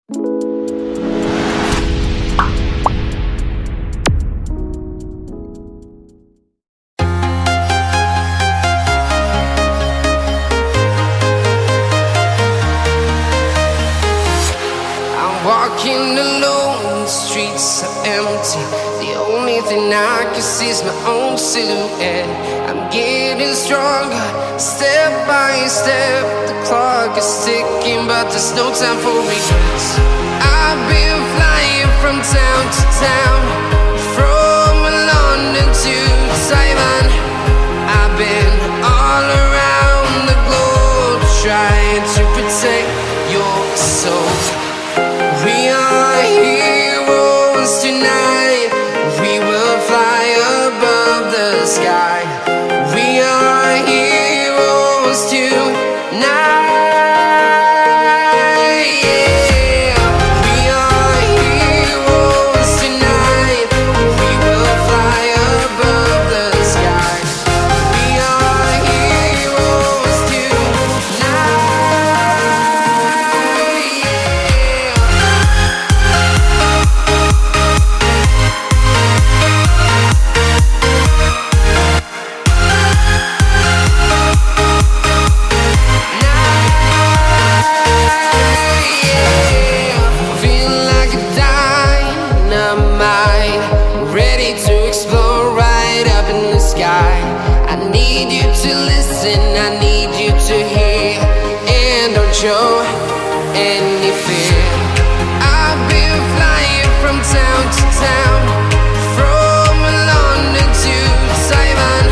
Walking alone, the streets are empty. The only thing I can see is my own silhouette. I'm getting stronger, step by step. The clock is ticking, but there's no time for regrets. I've been flying from town to town, from London to Taiwan. I've been all around the globe, trying to protect your soul. We are heroes tonight. We will fly above the sky. We are heroes tonight. Yeah. We are heroes tonight. We will fly above the sky. We are heroes tonight. I need you to hear, and don't show any fear. I've been flying from town to town, from London to Taiwan.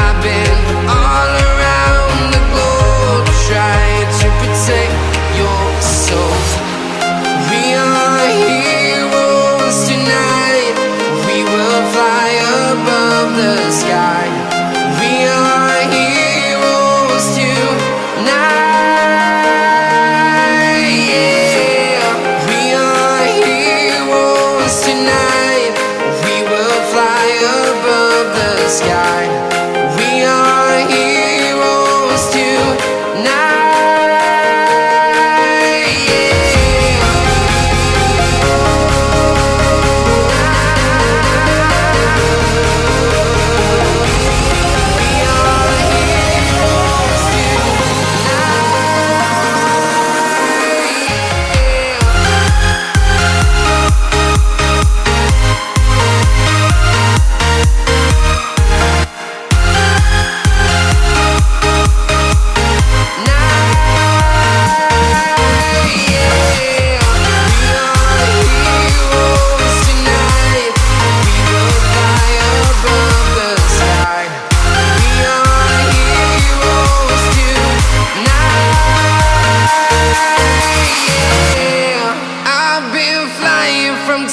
I've been all around the globe, trying to protect your soul. We are heroes tonight. We will fly above the sky. We are heroes tonight. Yeah. We are heroes tonight. We will fly above the sky. We are heroes tonight.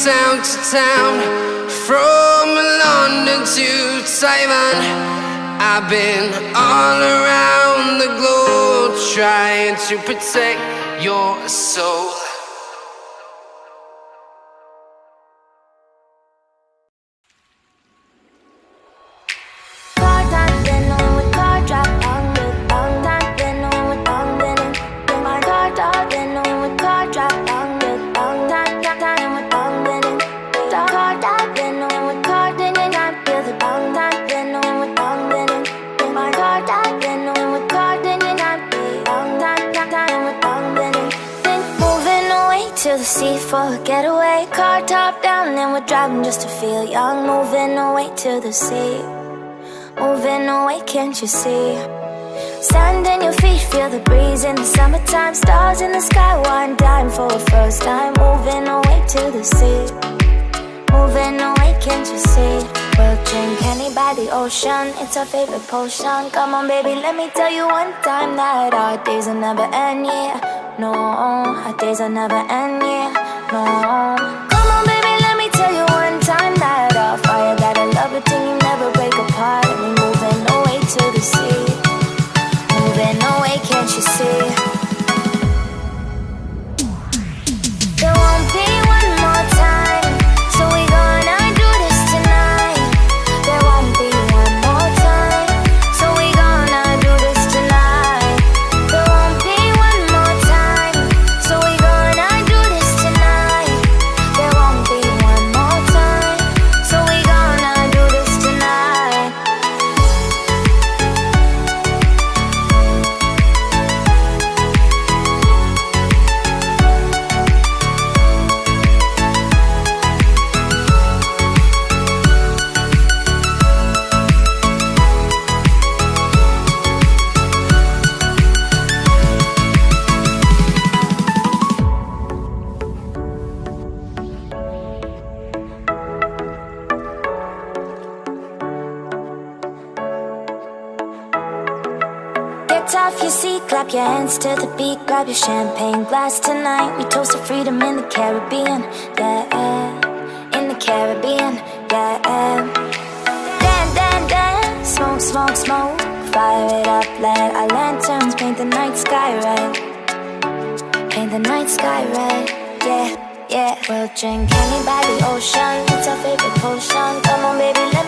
Town to town, from London to Taiwan. I've been all around the globe, trying to protect your soul. To the sea for a getaway, car top down and we're driving just to feel young. Moving away to the sea, moving away, can't you see? Sand in your feet, feel the breeze in the summertime. Stars in the sky, one dime for a first time. Moving away to the sea, moving away, can't you see? We'll drink honey by the ocean, it's our favorite potion. Come on baby, let me tell you one time that our days will never end, yeah. No, our days will never end, yeah. No. Come on baby, let me tell you one time that our fire got a love routine, you never break apart. And we're moving away to the sea, moving away, can't you see? There won't be one more time, so we gonna do this tonight. There won't be one more time, so we gonna do this tonight. There won't be one more time, so we gonna do this clap your hands to the beat, grab your champagne glass tonight. We toast to freedom in the Caribbean, yeah, in the Caribbean, yeah. Dan, dan, dan, smoke, smoke, smoke. Fire it up, let our lanterns paint the night sky red. Paint the night sky red, yeah, yeah. We'll drink honey by the ocean, it's our favorite potion. Come on baby, let